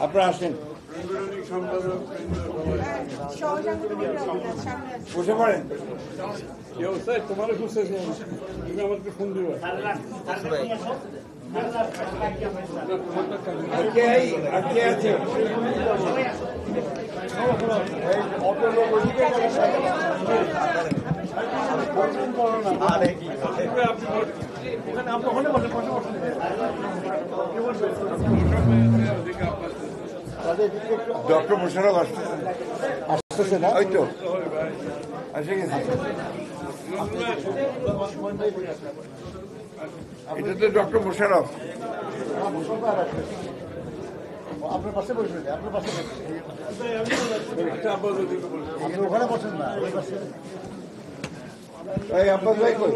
আপনারা আসেন, বসে পড়েন। তোমার খুঁজতেছি, তুমি আমাকে ফোন দিবে। ডক্টর মোশাররফ আসতেছে না? ওই তো এসে গেছে। এটা তো ডক্টর মোশাররফ। আপনার পাশে বসবেন, আপনার পাশে ওখানে বসেন না। এই আব্বাস ভাই কই?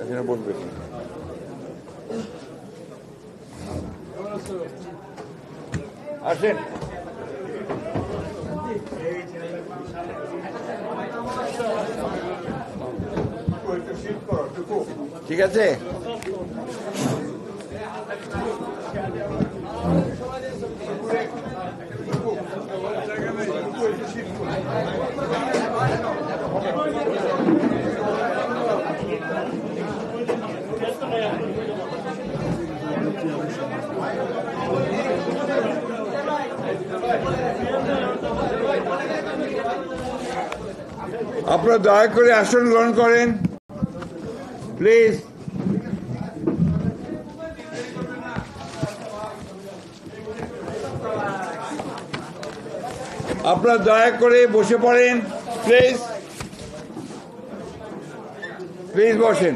এখানে বসবে। আসেন। ঠিক আছে, আপনারা দয়া করে আসন গ্রহণ করেন প্লিজ। আপনারা দয়া করে বসে পড়েন প্লিজ, প্লিজ বসেন।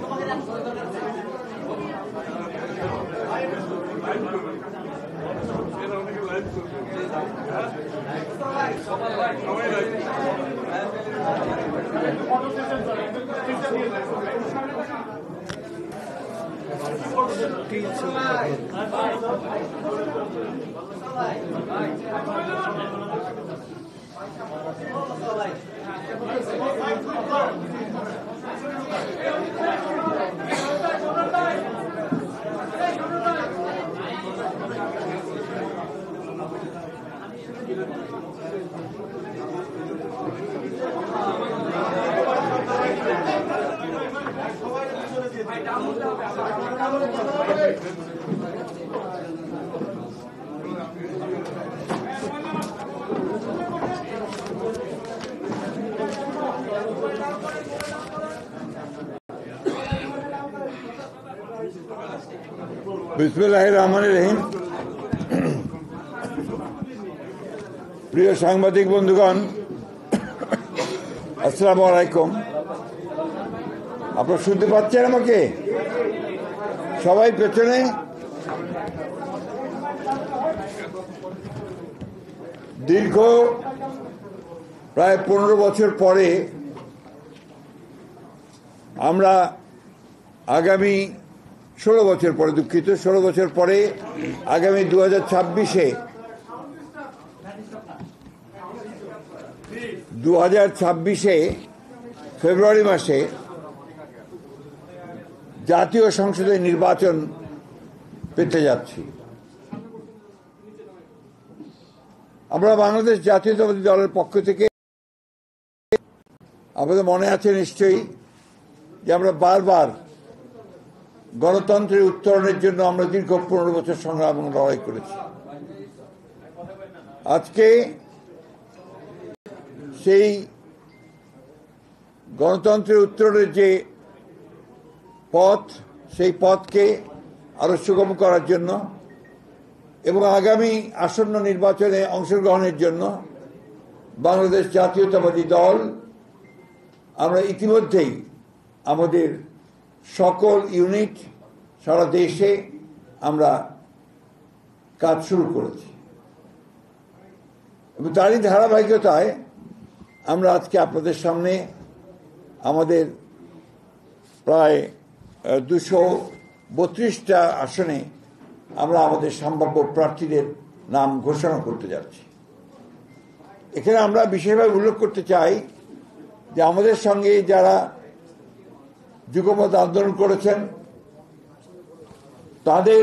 বিসমিল্লাহির রহমানির রহিম। প্রিয় সাংবাদিক বন্ধুগণ, আসসালামু আলাইকুম। আপনারা শুনতে পাচ্ছেন আমাকে? সবাই পেছনে? দীর্ঘ প্রায় 15 বছর পরে আমরা আগামী 16 বছর পরে, দুঃখিত, 16 বছর পরে আগামী 2026-এ ফেব্রুয়ারি মাসে জাতীয় সংসদের নির্বাচন পেতে যাচ্ছি। আমরা বাংলাদেশ জাতীয়তাবাদী দলের পক্ষ থেকে, আপনাদের মনে আছে নিশ্চয়ই, যে আমরা বারবার গণতন্ত্রের উত্তরণের জন্য আমরা দীর্ঘ 15 বছর সংগ্রাম এবং লড়াই করেছি। আজকে সেই গণতন্ত্রের উত্তরণের যে পথ, সেই পথকে আরো সুগম করার জন্য এবং আগামী আসন্ন নির্বাচনে অংশগ্রহণের জন্য বাংলাদেশ জাতীয়তাবাদী দল আমরা ইতিমধ্যেই আমাদের সকল ইউনিট সারা দেশে আমরা কাজ শুরু করেছি এবং তারই ধারাবাহিকতায় আমরা আজকে আপনাদের সামনে আমাদের প্রায় 232টা আসনে আমরা আমাদের সম্ভাব্য প্রার্থীদের নাম ঘোষণা করতে যাচ্ছি। এখানে আমরা বিশেষভাবে উল্লেখ করতে চাই যে আমাদের সঙ্গে যারা যুগপৎ আন্দোলন করেছেন তাদের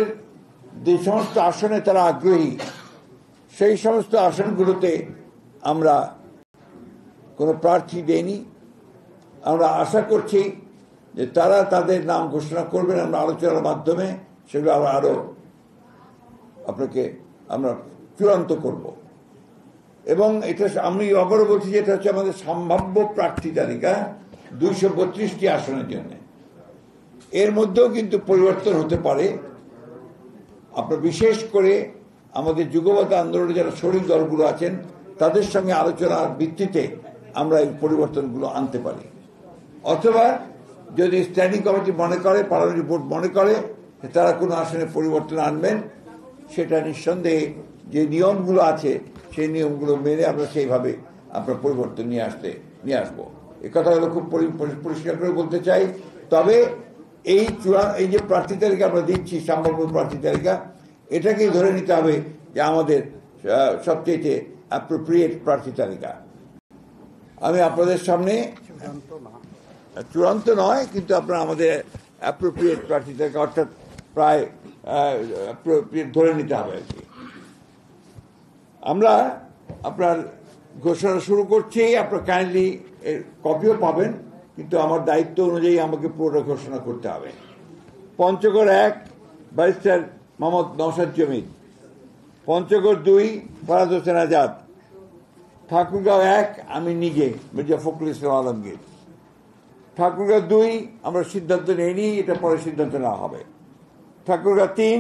যে সমস্ত আসনে তারা আগ্রহী, সেই সমস্ত আসনগুলোতে আমরা কোনো প্রার্থী দেইনি। আমরা আশা করছি যে তারা তাদের নাম ঘোষণা করবেন। আমরা আলোচনার মাধ্যমে সেগুলো আরো আপনাকে আমরা চূড়ান্ত করব। এবং এটা আমি আবারও বলছি যে এটা হচ্ছে আমাদের সম্ভাব্য প্রার্থী তালিকা 232টি আসনের জন্য। এর মধ্যেও কিন্তু পরিবর্তন হতে পারে। আপনার বিশেষ করে আমাদের যুগপৎ আন্দোলনে যারা শরিক দলগুলো আছেন তাদের সঙ্গে আলোচনার ভিত্তিতে আমরা এই পরিবর্তনগুলো আনতে পারি। অথবা যদি স্ট্যান্ডিং কমিটি মনে করে, পার্লামেন্টারি বোর্ড মনে করে তারা কোনো আসনে পরিবর্তন আনবেন, সেটা নিঃসন্দেহে যে নিয়মগুলো আছে সেই নিয়মগুলো মেনে আমরা সেইভাবে আমরা পরিবর্তন নিয়ে আসবো। এই কথাগুলো খুব পরিষ্কার করে বলতে চাই। তবে এই যে প্রার্থী তালিকা আমরা দিচ্ছি, সম্ভাব্য প্রার্থী তালিকা, এটাকেই ধরে নিতে হবে যে আমাদের সবচেয়ে অ্যাপ্রোপ্রিয়েট প্রার্থী তালিকা। আমি আপনাদের সামনে চূড়ান্ত নয়, কিন্তু আপনারা আমাদের অ্যাপ্রোপ্রিয়েট প্রার্থী তালিকা, অর্থাৎ প্রায় ধরে নিতে হবে আর কি। আমরা আপনার ঘোষণা শুরু করছি। আপনার কাইন্ডলি এর কপিও পাবেন, কিন্তু আমার দায়িত্ব অনুযায়ী আমাকে পুরোটা ঘোষণা করতে হবে। পঞ্চগড় 1 ব্যারিস্টার মোহাম্মদ নওশাদ জমির। পঞ্চগড় 2 ফরাদ হোসেন আজাদ। ঠাকুরগাঁও 1 আমি নিজে মির্জা ফখরুল ইসলাম আলমগীর। ঠাকুরগাঁও 2 আমরা সিদ্ধান্ত নেইনি, এটা পরে সিদ্ধান্ত নেওয়া হবে। ঠাকুরগাঁও 3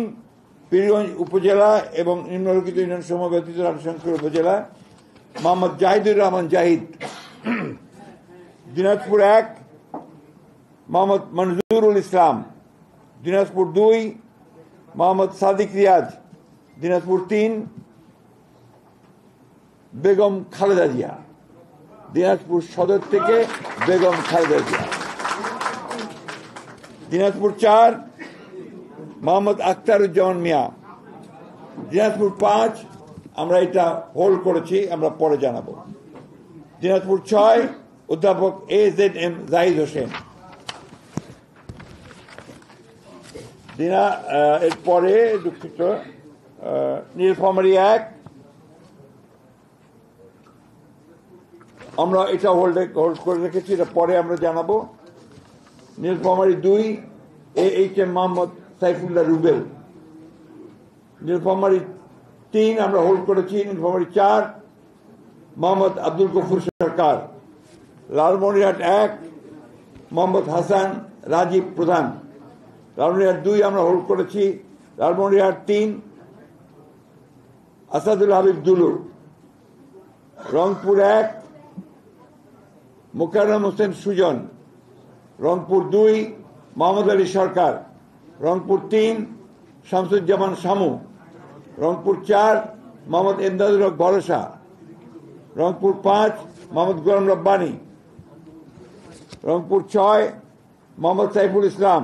পীরগঞ্জ উপজেলা এবং নিম্নলিখিত ইউনিয়ন সমূহ ব্যতীত রামশঙ্কর উপজেলা মোহাম্মদ জাহিদুর রহমান জাহিদ। দিনাজপুর 1 মোহাম্মদ মনজুরুল ইসলাম। দিনাজপুর 2 মোহাম্মদ সাদিক রিয়াজ। দিনাজপুর 3 বেগম খালেদা জিয়া। দিনাজপুর সদর থেকে বেগম খালেদা জিয়া। দিনাজপুর 4 মোহাম্মদ আখতারুজ্জামান মিয়া। দিনাজপুর 5 আমরা এটা হোল্ড করেছি, আমরা পরে জানাবো। দিনাজপুর 6 অধ্যাপক AZM জাহিদ হোসেন। এরপরে দুঃখিত, নীলফামারী 1 আমরা এটা হোল্ড করে রেখেছি, এটা পরে আমরা জানাবো। নীলফামারী 2 AHM মোহাম্মদ সাইফুল্লাহ রুবেল। নীলফামারী 3 আমরা হোল্ড করেছি। নীলফামারী 4 মোহাম্মদ আব্দুল গফুর সরকার। লালমনিরহাট 1 মোহাম্মদ হাসান রাজীব প্রধান। লালমনিরহাট 2 আমরা হোল্ড করেছি। লালমনিরহাট 3 আসাদুল হাবিব দুলু। রংপুর 1 মোকাররম হোসেন সুজন। রংপুর 2 মোহাম্মদ আলী সরকার। রংপুর 3 শামসুজ্জামান শামু। রংপুর 4 মোহাম্মদ এমদাদুল হক ভরসা। রংপুর 5 মোহাম্মদ গোলাম রব্বানী। রংপুর 6 মোহাম্মদ সাইফুল ইসলাম।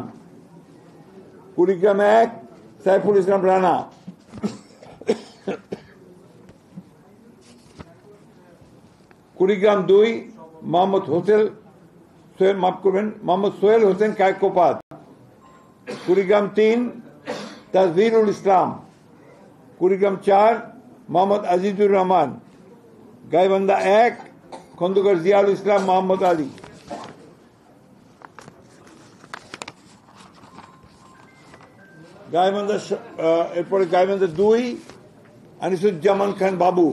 কুড়িগ্রাম 1 সাইফুল ইসলাম রানা। কুড়িগ্রাম 2 মোহাম্মদ মোহাম্মদ সোহেল হোসেন কায়কোপাত। কুড়িগ্রাম 3 তাজভিরুল ইসলাম। কুড়িগ্রাম 4 মোহাম্মদ আজিজুর রহমান। গাইবান্ধা 1 খন্দকার জিয়াউল ইসলাম মোহাম্মদ আলী। এরপরে গাইবান্ধা 2 আনিসুজ্জামান খান বাবু।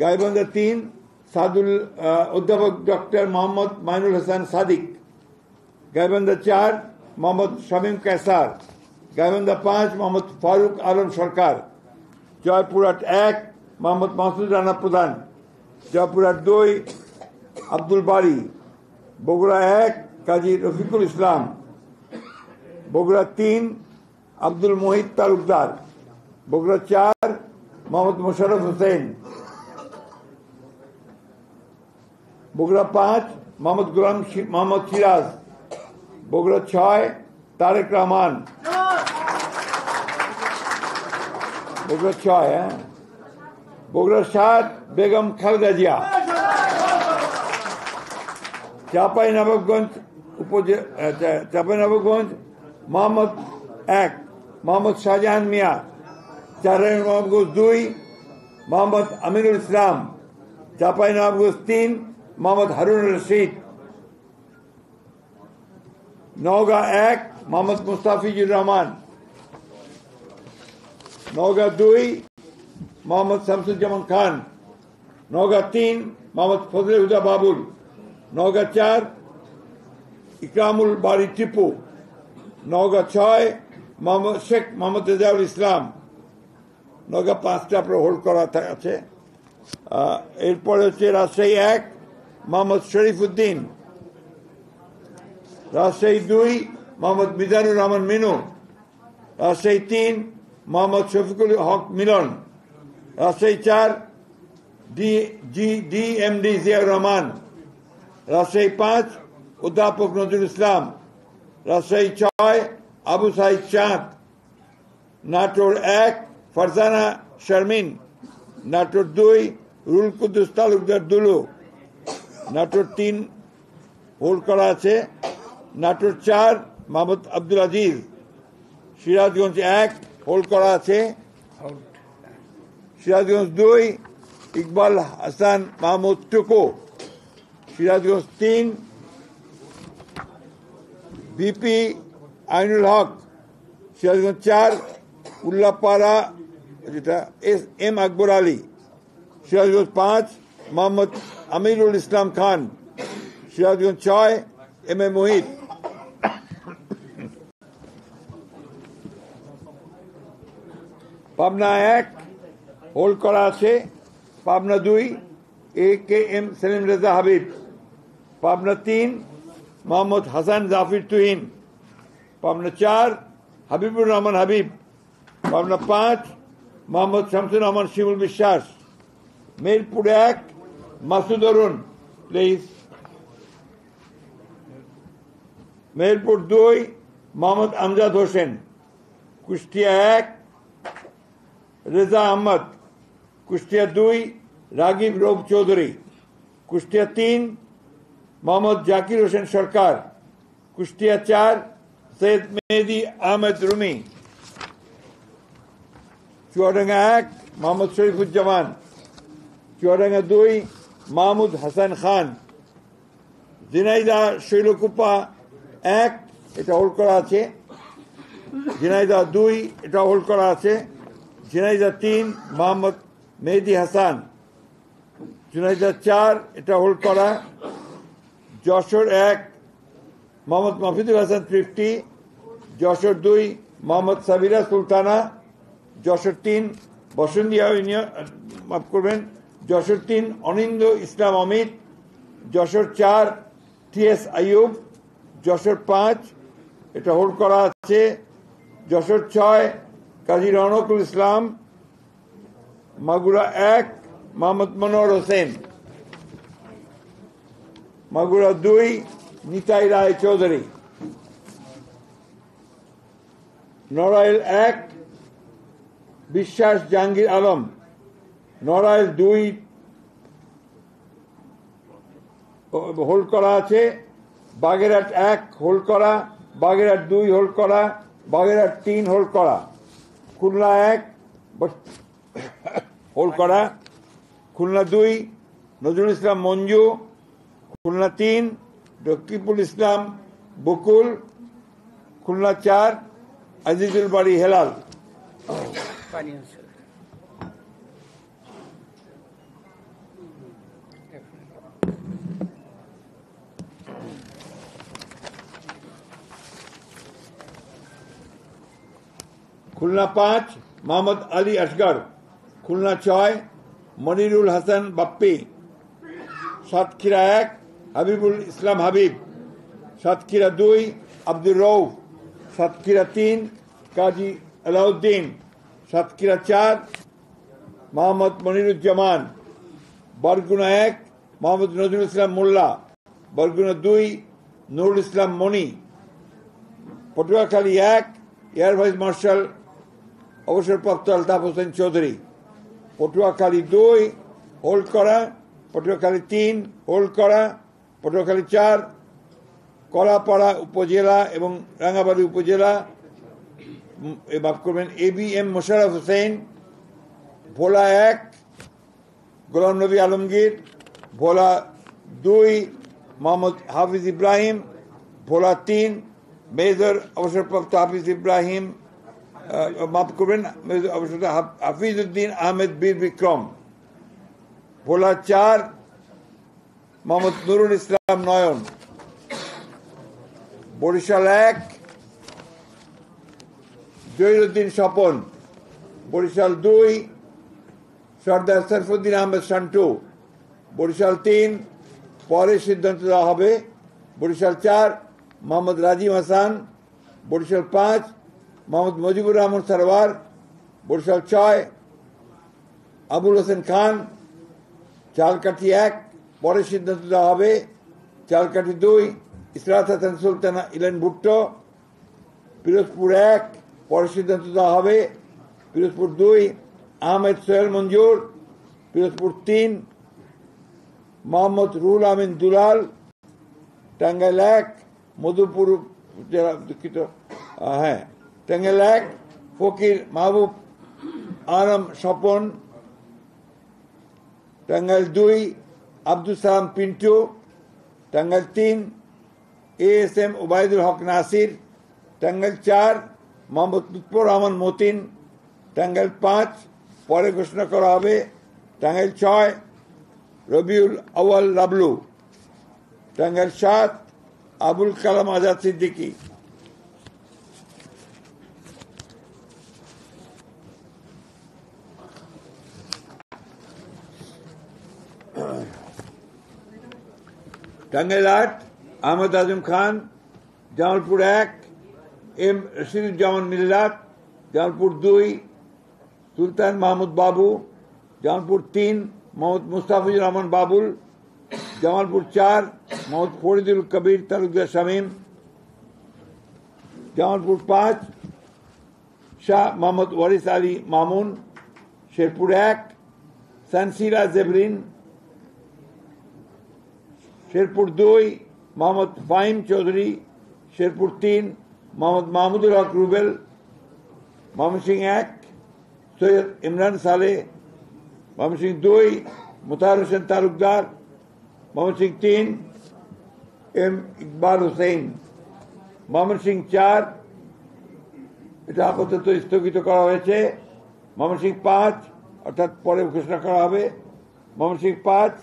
গাইবান্ধা 3 অধ্যাপক ডক্টর মোহাম্মদ মাইনুল হাসান সাদিক। গাইবান্ধা 4 মোহাম্মদ শামীম কায়সার। গাইবান্ধা 5 মোহাম্মদ ফারুক আলম সরকার। জয়পুরহাট 1 মোহাম্মদ মাসুদ রানা প্রধান। জয়পুরহাট 2 আব্দুল বারী। বগুড়া 1 কাজী রফিকুল ইসলাম। বগুড়া 3 আব্দুল মোহিত তালুকদার। বগুড়া 4 মোহাম্মদ মোশাররফ হোসেন। বগুড়া 5 মোহাম্মদ সিরাজ। বগুড়া 6 তারেক রহমান। বগুড়া 6, হ্যাঁ। বগুড়া 7 বেগম খালেদা জিয়া। চাঁপাইনবাবগঞ্জ চাঁপাইনবাবগঞ্জ মোহাম্মদ 1 মোহাম্মদ শাহজাহান মিয়া। চাঁপাইনবাবগঞ্জ 2 মোহাম্মদ আমিনুল ইসলাম। চাঁপাইনবাবগঞ্জ 3 মোহাম্মদ হারুন রশিদ। নওগাঁ 1 মোহাম্মদ মুস্তাফিজুর রহমান। নওগাঁ 2 মোহাম্মদ শামসুজ্জামান খান। নওগাঁ 3 মোহাম্মদ ফজলে হুদা বাবুল। নওগাঁ 4 ইকরামুল বাড়ি টিপু। নওগাঁ 6 শেখ মোহাম্মদ রেজাউল ইসলাম। নওগাঁ 5টা আপনার হোল্ড করা আছে। এরপরে হচ্ছে রাজশাহী 1 মোহাম্মদ শরীফ উদ্দিন। রাজশাহী 2 মোহাম্মদ মিজানুর রহমান মিনু। রাজশাহী 3 মোহাম্মদ শফিকুল হক মিলন। রাজশাহী 4 ডিএমডি জিয়াউর রহমান। রাজশাহী 5 অধ্যাপক নজরুল ইসলাম। রাজশাহী 6 আবু সাইদ চাঁদ। নাটোর 1 ফারজানা শারমিন। নাটোর 2 রুল কুদ্দুস তালুকদার দুলু। নাটোর 3 হোল্ড করা আছে। নাটোর 4 মোহাম্মদ আব্দুল আজিজ। সিরাজগঞ্জ 1 হোল্ড করা আছে। সিরাজগঞ্জ 2 ইকবাল হাসান মাহমুদ টুকু। সিরাজগঞ্জ 3 বিপি আইনুল হক। সিরাজগঞ্জ 4 উল্লাপাড়া যেটা M Akbar Ali. Sirajganj 5 Mohammad Amirul Islam Khan. Sirajganj 6 M A Mohit. Pabna 1 hold করা আছে। পাবনা 2 এ K M Selim Reza Habib. Pabna 3 Mohammad Hasan Zafir Tuhin. Pabna 4 Habibur Rahman Habib. Pabna 5 Mohammad Shamsur Rahman Shimul Biswas. Meherpur 1 Masud Arun please. Meherpur 2 Mohammad Amjad Hossain. Kushtia 1 Reza Ahmad. Kushtia 2 Ragib Rauf Chowdhury. Kushtia 3 Mohammad Zakir Hossain সরকার। কুষ্টিয়া 4 সৈয়দ মেহেদি আহমেদ রুমি। চুয়াডাঙ্গা 1 মোহাম্মদ শরীফুজ্জামান। চুয়াডাঙ্গা 2 মাহমুদ হাসান খান। ঝিনাইদহ শৈলকুপা 1 এটা হোল্ড করা আছে। ঝিনাইদহ 2 এটা হোল্ড করা আছে। ঝিনাইদহ 3 মোহাম্মদ মেহেদি হাসান। ঝিনাইদহ 4 এটা হোল্ড করা। যশোর 1 মোহাম্মদ মাহফিদুল হাসান 50। যশোর 2 মোহাম্মদ সাবিরা সুলতানা। যশোর 3 বসুন্ধিয়া মাফ করবেন যশোর 3 অনিন্দ ইসলাম অমিত। যশোর 4 টিএস আইয়ুব। যশোর 5 এটা হোল্ড করা আছে। যশোর 6 কাজী রওনকুল ইসলাম। মাগুরা 1 মোহাম্মদ মনোহর হোসেন। মাগুরা 2 নিতাই রায় চৌধুরী। নড়াইল 1 বিশ্বাস জাহাঙ্গীর আলম। নড়াইল 2 হোল্ড করা আছে। বাগেরহাট 1 হোল্ড করা। বাগেরহাট 2 হোল্ড করা। বাগেরহাট 3 হোল্ড করা। খুলনা 1 হোল্ড করা। খুলনা 2 নজরুল ইসলাম মঞ্জু। খুলনা 3 রকিবুল ইসলাম বকুল। খুলনা 4 আজিজুল বাড়ি হেলাল। খুলনা 5 মোহাম্মদ আলী আসগর। খুলনা 6 মনিরুল হাসান বাপ্পি। সাতক্ষীরা 1 হাবিবুল ইসলাম হাবিব। সাতক্ষীরা 2 আব্দুর রৌফ। সাতক্ষীরা 3 কাজী আলাউদ্দিন। সাতক্ষীরা 4 মোহাম্মদ মনিরুজ্জামান। বরগুনা 1 মোহাম্মদ নজরুল ইসলাম মোল্লা। বরগুনা 2 নুরুল ইসলাম মনি। পটুয়াখালী 1 এয়ার ভাইস মার্শাল অবসরপ্রাপ্ত আলতাফ হোসেন চৌধুরী। পটুয়াখালী 2 হোল্ড করা, পটুয়াখালী 3 হোল্ড করা, পটুয়াখালী 4, কলাপাড়া উপজেলা এবং রাঙ্গাবাড়ী উপজেলা মাফ করবেন ABM মোশাররফ হোসেন। ভোলা 1 গোলাম নবী আলমগীর। ভোলা 2 মোহাম্মদ হাফিজ ইব্রাহিম। ভোলা 3 মেজর অবসরপ্রাপ্ত হাফিজ ইব্রাহিম মাফ করবেন মেজর অবসরপ্রাপ্ত হাফিজউদ্দিন আহমেদ বীর বিক্রম। ভোলা 4 মোহাম্মদ নুরুল ইসলাম নয়ন। বরিশাল 1 জহিরুদ্দিন স্বপন। বরিশাল 2 সর্দার সরফুদ্দিন আহমেদ শান্টু। বরিশাল 3 পরে সিদ্ধান্ত দেওয়া হবে। বরিশাল 4 মোহাম্মদ রাজিম হাসান। বরিশাল 5 মোহাম্মদ মুজিবুর রহমান সরওয়ার। বরিশাল 6 আবুল হোসেন খান। চালকাঠি 1 পরে সিদ্ধান্ত দেওয়া হবে। চালকাঠি 2 ইসরাত হাসান সুলতানা ইলেন ভুট্টো। পিরোজপুর 1 পরে সিদ্ধান্ত দেওয়া হবে। পিরোজপুর 2 আহমেদ সোহেল মঞ্জুর। পিরোজপুর 3 মোহাম্মদ রুহুল আমিন দুলাল। টাঙ্গাইল 1 মধুপুর জেলা দুঃখিত টাঙ্গাইল 1 ফকির মাহবুব আলম স্বপন। টাঙ্গাইল 2 আব্দুল সালাম পিন্টু। টাঙ্গাইল 3 ASM ওবায়দুল হক নাসির। টাঙ্গাইল 4 মোহাম্মদ লুৎফর রহমান মতিন। টাঙ্গাইল 5 পরে ঘোষণা করা হবে। টাঙ্গাইল 6 রবিউল আউয়াল লাবলু। টাঙ্গাইল 7 আবুল কালাম আজাদ সিদ্দিকী। টাঙ্গাইল 8 আহমদ আজম খান। জামালপুর 1 M রশিদুজ্জামান মিল্লাত। জামালপুর 2 সুলতান মাহমুদ বাবু। জামালপুর 3 মোহাম্মদ মুস্তাফিজুর রহমান বাবুল। জামালপুর 4 মোহাম্মদ ফরিদুল কবির তালুকদার শামীম। জামালপুর 5 শাহ মোহাম্মদ ওয়ারিস আলী মামুন। শেরপুর 1 সানসিরা জেবরিন। শেরপুর 2 মোহাম্মদ ফাহিম চৌধুরী। শেরপুর 3 মোহাম্মদ মাহমুদুল হক রুবেল। ময়মনসিংহ 1 সৈয়দ ইমরান সালেহ। ময়মনসিংহ 2 মুতাহার হোসেন তালুকদার। ময়মনসিংহ 3 M ইকবাল হোসেন। ময়মনসিংহ 4 এটা আপাতত স্থগিত করা হয়েছে। ময়মনসিংহ 5 অর্থাৎ পরে ঘোষণা করা হবে। ময়মনসিংহ 5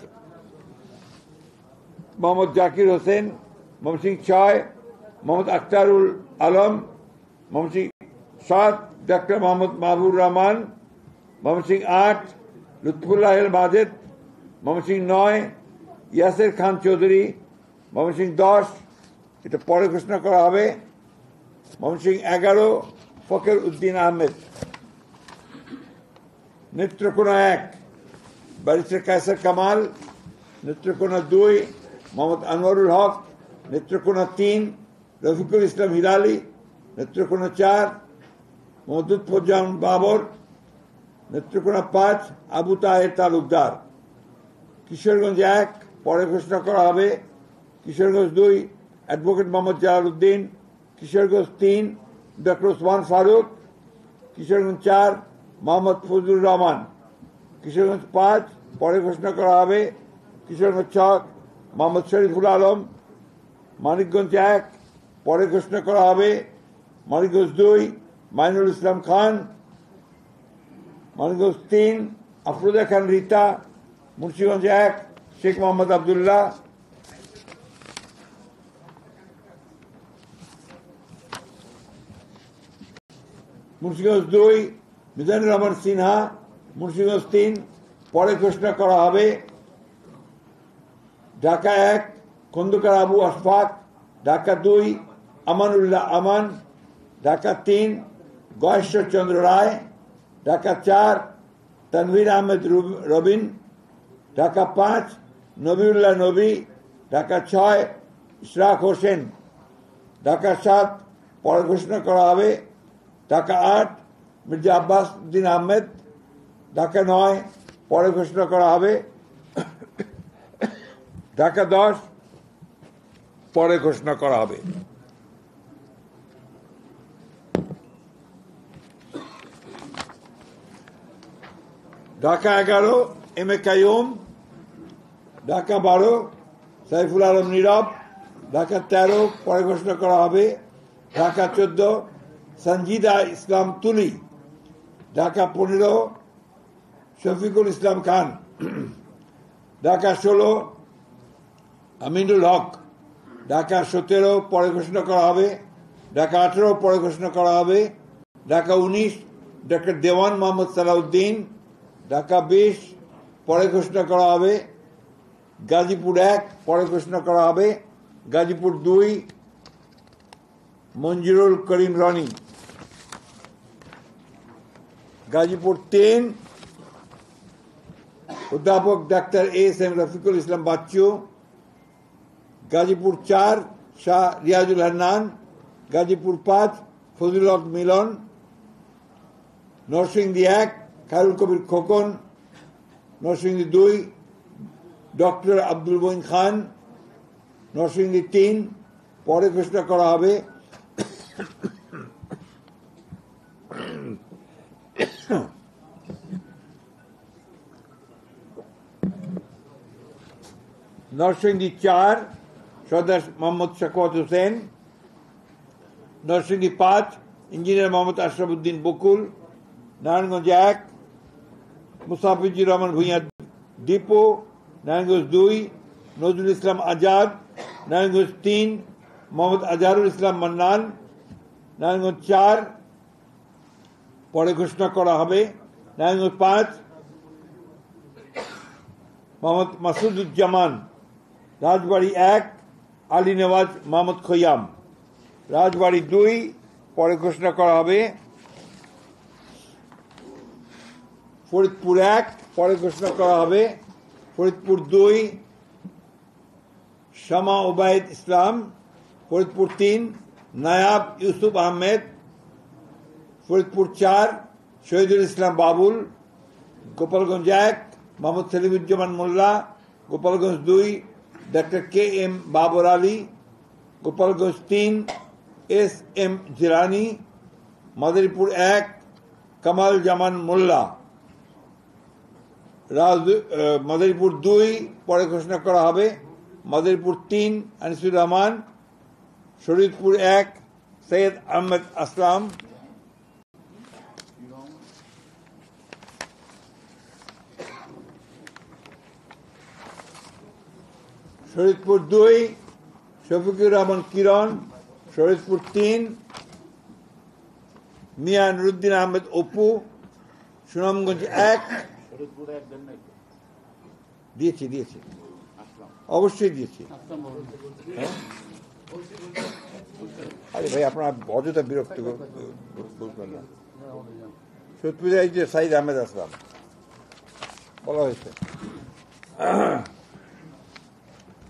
মোহাম্মদ জাকির হোসেন। ময়মনসিংহ 6 মোহাম্মদ আখতারুল আলম। ময়মনসিংহ 7 ডক্টর মোহাম্মদ মাহবুর রহমান। ময়মনসিংহ 8 লুৎফুল্লাহ মাজেদ। ময়মনসিংহ 9 ইয়াসের খান চৌধুরী। ময়মনসিংহ 10 এটা পরে ঘোষণা করা হবে। ময়মনসিংহ 11 ফকির উদ্দিন আহমেদ। নেত্রকোনা 1 ব্যারিস্টার কায়সার কামাল। নেত্রকোনা 2 মোহাম্মদ আনোয়ারুল হক। নেত্রকোনা 3 রফিকুল ইসলাম হিলালি। নেত্রকোনা 4 মোহাম্মদ লুৎফুজ্জামান বাবর। নেত্রকোনা 5 আবু তাহের তালুকদার। কিশোরগঞ্জ 1 পরে ঘোষণা করা হবে। কিশোরগঞ্জ 2 অ্যাডভোকেট মোহাম্মদ জালালউদ্দিন। কিশোরগঞ্জ 3 ডক্টর ওসমান ফারুক। কিশোরগঞ্জ 4 মোহাম্মদ ফজলুর রহমান। কিশোরগঞ্জ 5 পরে ঘোষণা করা হবে। কিশোরগঞ্জ 6 মোহাম্মদ শরীফুল আলম। মানিকগঞ্জ 1 পরে ঘোষণা করা হবে। মানিকগঞ্জ 2 মাইনুল ইসলাম খান। মানিকগঞ্জ 3 আফরোজা খান রীতা। মুন্সিগঞ্জ 1 শেখ মোহাম্মদ আবদুল্লাহ। মুন্সিগঞ্জ 2 মিজানুর রহমান সিনহা। মুন্সিগঞ্জ 3 পরে ঘোষণা করা হবে। ঢাকা 1 খন্দকার আবু আশফাক। ঢাকা 2 আমানুল্লাহ আমান। ঢাকা 3 গয়েশ্বর চন্দ্র রায়। ঢাকা 4 তানভীর আহমেদ রবিন। ঢাকা 5 নবিউল্লাহ নবী। ঢাকা 6 ইশরাক হোসেন। ঢাকা 7 পরে ঘোষণা করা হবে। ঢাকা 8 মির্জা আব্বাস উদ্দিন আহমেদ, ঢাকা 9 পরে ঘোষণা করা হবে, ঢাকা 10 পরে ঘোষণা করা হবে। ঢাকা 11 এম এ কাইয়ুম, ঢাকা 12 সাইফুল আলম নীরব, ঢাকা 13 পরে ঘোষণা করা হবে, ঢাকা 14 সঞ্জিদা ইসলাম তুলি, ঢাকা 15 শফিকুল ইসলাম খান, ঢাকা 16 আমিনুল হক, ঢাকা 17 পরে ঘোষণা করা হবে, ঢাকা 18 পরে ঘোষণা করা হবে, ঢাকা 19 ডক্টর দেওয়ান মোহাম্মদ সালাউদ্দিন, ঢাকা 20 পরে ঘোষণা করা হবে, গাজীপুর 1 পরে ঘোষণা করা হবে, গাজীপুর 2 মঞ্জুরুল করিম রনি, গাজীপুর 3 অধ্যাপক doctor S M Rafiqul Islam Bachchu, Gazipur 4 Shah Riazul Hannan, Gazipur 5 Fazlul হক মিলন, নরসিংদী 1 খায়রুল কবির খোকন, নরসিংদী 2 ডক্টর আব্দুল মঈন খান, নরসিংদী 3 পরে ঘোষণা করা হবে, নরসিংদী 4 সর্দার মোহাম্মদ শাকওয়াত হোসেন, নরসিংদী 5 ইঞ্জিনিয়ার মোহাম্মদ আশরাফুদ্দিন বকুল, নারায়ণগঞ্জ 1 মুসাফিজুর রহমান ভূঁইয়া দীপু, নারায়ণগঞ্জ 2 নজরুল ইসলাম আজাদ, নারায়ণগঞ্জ 3 মোহাম্মদ আজহারুল ইসলাম মান্নান, নারায়ণগঞ্জ 4 পরে ঘোষণা করা হবে, নারায়ণগঞ্জ 5 মোহাম্মদ মাসুদুজ্জামান, রাজবাড়ী 1 আলী নেওয়াজ মোহাম্মদ খৈয়াম, রাজবাড়ী 2 পরে ঘোষণা করা হবে, ফরিদপুর 1 পরে ঘোষণা করা হবে, Faridpur 2 Shama Obaid Islam, Faridpur 3 Nayab Yusuf Ahmed, Faridpur 4 Shahidul Islam Babul, Gopalganj 1 Mohammad Selimuzzaman Molla, Gopalganj 2 doctor K M Babar Ali, Gopalganj 3 S M Jilani, Madaripur 1 Kamal Zaman Molla, Madaripur 2 পরে ঘোষণা করা হবে, মাদারীপুর 3 আনিসুর রহমান, শরীয়তপুর 1 সৈয়দ আহমেদ আসলাম, শরীয়তপুর 2 শফিকুর রহমান কিরণ, শরীয়তপুর 3 মিয়া নুরুদ্দিন আহমেদ অপু, সুনামগঞ্জ 1 দিয়েছি অবশ্যই দিয়েছি। আরে ভাই আপনার অযথা বিরক্ত করবেন না। সত্যি যে সাইদ আহমেদ আসলাম বলা হয়েছে।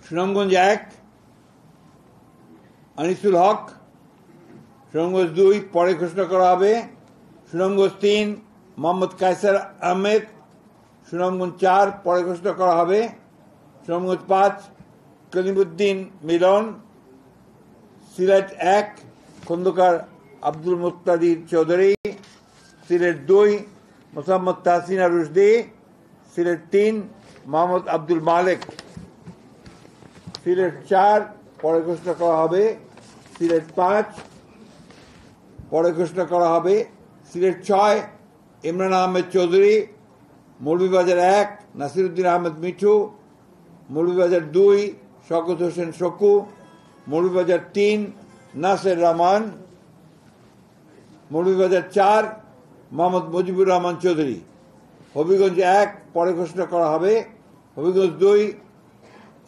সুনামগঞ্জ 1 আনিসুল হক, সুনামগঞ্জ 2 পরে ঘোষণা করা হবে, সুনামগঞ্জ 3 মোহাম্মদ কায়সার আহমেদ, সুনামগঞ্জ 4 পরে ঘোষণা করা হবে, সুনামগঞ্জ 5 কলিমুদ্দিন মিলন, সিলেট 1 খন্দকার আব্দুল মুক্তাদির চৌধুরী, সিলেট 2 মোসাম্মদ তাহসিনা রুশদি, সিলেট 3 মোহাম্মদ আব্দুল মালেক, সিলেট 4 পরে ঘোষণা করা হবে, সিলেট 5 পরে ঘোষণা করা হবে, সিলেট 6 ইমরান আহমেদ চৌধুরী, মৌলভীবাজার 1 নাসিরুদ্দিন আহমেদ মিঠু, মৌলভীবাজার 2 শওকত হোসেন শকু, মৌলভীবাজার 3 নাসের রহমান, মৌলভীবাজার 4 মোহাম্মদ মুজিবুর রহমান চৌধুরী, হবিগঞ্জ 1 পরে ঘোষণা করা হবে, Habiganj 2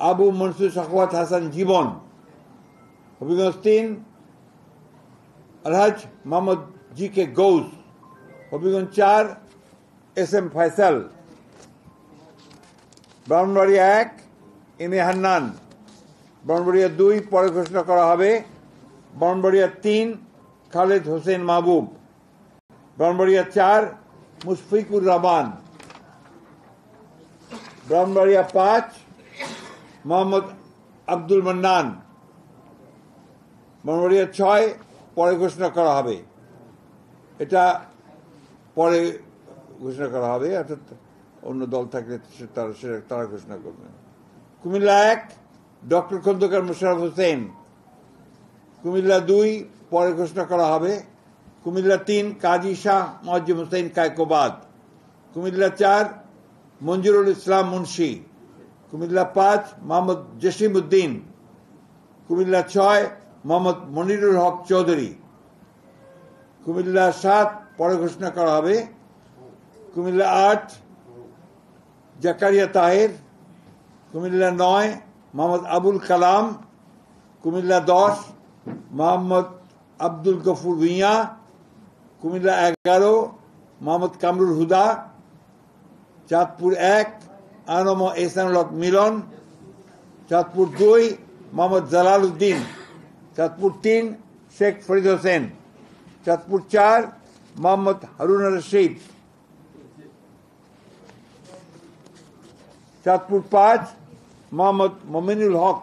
Abu Mansur Sakhawat Hasan Jibon, Habiganj 3 Alhaj Mohammad G K Gaus, Habiganj 4 S M Faisal, Brahmanbaria 1 M A Hannan, Brahmanbaria 2 পরে ঘোষণা করা হবে, ব্রাহ্মণবাড়িয়া 3 খালেদ হোসেন মাহবুব, ব্রাহ্মণবাড়িয়া 4 মুশফিকুর রহমান, ব্রাহ্মণবাড়িয়া 5 মোহাম্মদ আব্দুল মান্নান, ব্রাহ্মণবাড়িয়া 6 পরে ঘোষণা করা হবে, এটা পরে ঘোষণা করা হবে, অর্থাৎ অন্য দল থাকলে তারা ঘোষণা করবেন। কুমিল্লা 1 ডক্টর খন্দকার মোশাররফ হোসেন, কুমিল্লা 2 পরে ঘোষণা করা হবে, কুমিল্লা 3 কাজী শাহ মুয়াজ্জম হোসেন কায়কোবাদ, কুমিল্লা 4 মঞ্জুরুল ইসলাম মুন্সি, কুমিল্লা 5 মোহাম্মদ জসিম উদ্দিন, কুমিল্লা 6 মোহাম্মদ মনিরুল হক চৌধুরী, কুমিল্লা 7 পরে ঘোষণা করা হবে, কুমিল্লা 8 জাকারিয়া তাহের, কুমিল্লা 9 মোহাম্মদ আবুল কালাম, কুমিল্লা 10 মোহাম্মদ আব্দুল গফুর ভুঁইয়া, কুমিল্লা 11 মোহাম্মদ কামরুল হুদা, চাঁদপুর 1 আনম এহসানুল হক মিলন, চাঁদপুর 2 মোহাম্মদ জালাল উদ্দিন, চাঁদপুর 3 শেখ ফরিদ হোসেন, চাঁদপুর 4 মোহাম্মদ হারুন রশিদ, চাঁদপুর 5 মোহাম্মদ মমিনুল হক,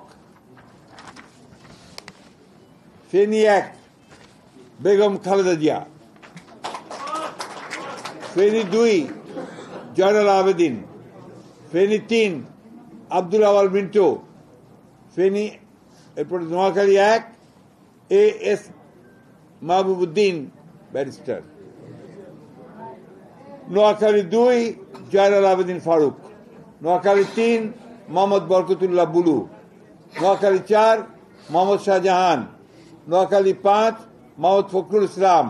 ফেনী 1 বেগম খালেদা জিয়া, ফেনী 2 জয়নাল আবেদিন, ফেনী 3 আব্দুল আওয়াল মিন্টু, ফেনী এরপর নোয়াখালী 1 এস মাহবুবউদ্দিন ব্যারিস্টার, নোয়াখালী 2 জয়নাল আবেদিন ফারুক, নোয়াখালী 3 মোহাম্মদ বরকতুল্লাহ বুলু, নোয়াখালী 4 মোহাম্মদ শাহজাহান, নোয়াখালী 5 মোহাম্মদ ফখরুল ইসলাম,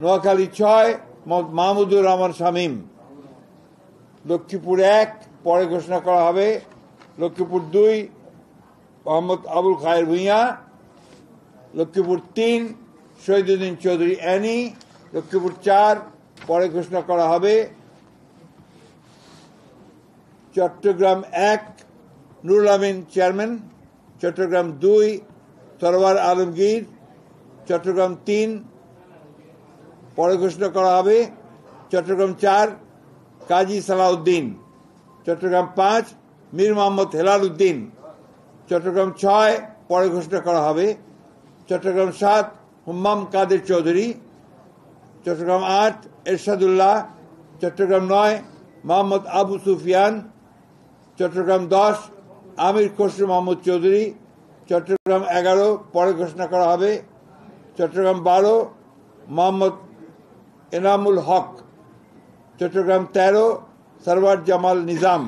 নোয়াখালী 6 মোহাম্মদ মাহমুদুর রহমান শামীম, লক্ষ্মীপুর 1 পরে ঘোষণা করা হবে, লক্ষ্মীপুর 2 মোহাম্মদ আবুল খায়ের ভুঁইয়া, লক্ষ্মীপুর 3 শহীদুদ্দিন চৌধুরী অ্যানি, লক্ষ্মীপুর 4 পরে ঘোষণা করা হবে, চট্টগ্রাম 1 নুরুল আমিন চেয়ারম্যান, চট্টগ্রাম 2 সরওয়ার আলমগীর, চট্টগ্রাম 3 পরে ঘোষণা করা হবে, চট্টগ্রাম 4 কাজী সালাউদ্দিন, চট্টগ্রাম 5 মীর মোহাম্মদ হেলাল উদ্দিন, চট্টগ্রাম 6 পরে ঘোষণা করা হবে, চট্টগ্রাম 7 হুম্মাম কাদের চৌধুরী, চট্টগ্রাম 8 এরশাদুল্লাহ, চট্টগ্রাম 9 মোহাম্মদ আবু সুফিয়ান, চট্টগ্রাম 10 আমির খসরু মাহমুদ চৌধুরী, চট্টগ্রাম 11 পরে ঘোষণা করা হবে, চট্টগ্রাম 12 মোহাম্মদ এনামুল হক, চট্টগ্রাম 13 সরওয়ার জামাল নিজাম,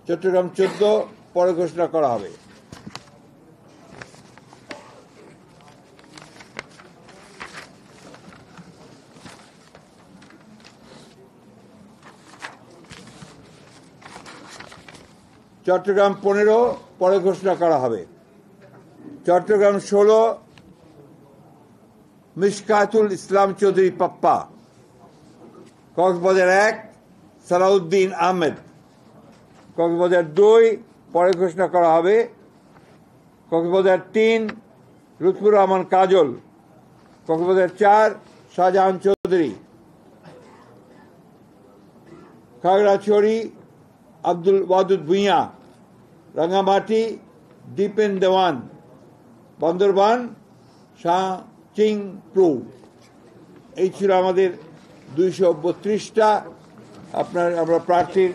চট্টগ্রাম 14 পরে ঘোষণা করা হবে। চট্টগ্রাম 15 পরে ঘোষণা করা হবে, চট্টগ্রাম 16 মিশকাতুল ইসলাম চৌধুরী পাপ্পা, কক্সবাজার 1 সালাউদ্দিন আহমেদ, কক্সবাজার 2 পরে ঘোষণা করা হবে, কক্সবাজার 3 লুৎফুর রহমান কাজল, কক্সবাজার 4 শাহজাহান চৌধুরী, খাগড়াছড়ি আব্দুল ওয়াদুদ ভুঁইয়া, রাঙ্গামাটি দীপেন দেওয়ান, বান্দরবান শাহ চিং প্রু। এই ছিল আমাদের 232টা আমরা প্রার্থীর,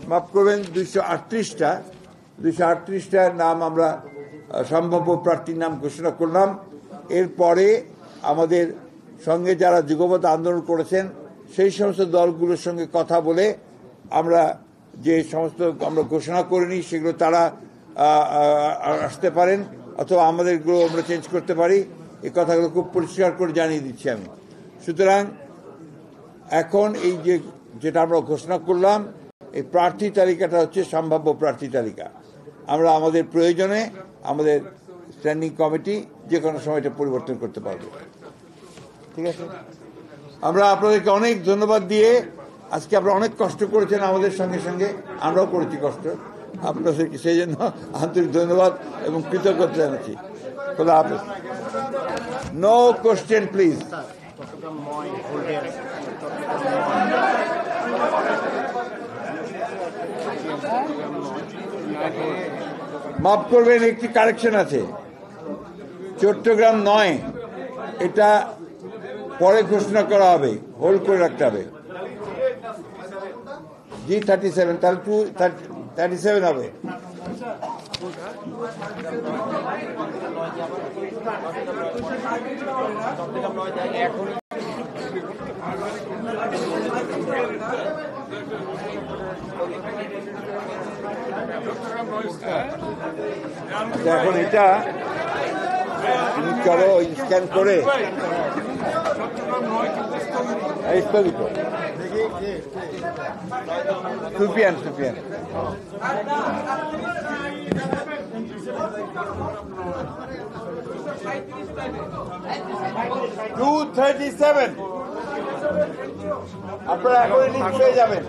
মাফ করবেন 238টার নাম আমরা সম্ভাব্য প্রার্থীর নাম ঘোষণা করলাম। এরপরে আমাদের সঙ্গে যারা যুগপৎ আন্দোলন করেছেন সেই সমস্ত দলগুলোর সঙ্গে কথা বলে আমরা যে সমস্ত আমরা ঘোষণা করিনি সেগুলো তারা আসতে পারেন, অথবা আমাদেরগুলো আমরা চেঞ্জ করতে পারি। এই কথাগুলো খুব পরিষ্কার করে জানিয়ে দিচ্ছি আমি। সুতরাং এখন এই যেটা আমরা ঘোষণা করলাম, এই প্রার্থী তালিকাটা হচ্ছে সম্ভাব্য প্রার্থী তালিকা। আমরা আমাদের প্রয়োজনে আমাদের স্ট্যান্ডিং কমিটি যে কোনো সময় এটা পরিবর্তন করতে পারবে। ঠিক আছে, আমরা আপনাদেরকে অনেক ধন্যবাদ দিয়ে, আজকে আপনারা অনেক কষ্ট করেছেন আমাদের সঙ্গে সঙ্গে, আমরাও করেছি কষ্ট, আপনাদেরকে সেই জন্য আন্তরিক ধন্যবাদ এবং কৃতজ্ঞতা জানাচ্ছি। খোদা হাফেজ। No question please. চট্টগ্রাম 9 ভোল্টের মাফ করবেন, একটি কারেকশন আছে। চট্টগ্রাম 9 এটা পরে ঘোষণা করা হবে, হোল্ড করে রাখতে হবে। G37 তাহলে 237 হবে। আচ্ছা, এখন এটা করো, স্ক্যান করে স্থগিত। সুফিয়ান 237 আপনারা এখন লিস্ট পেয়ে যাবেন।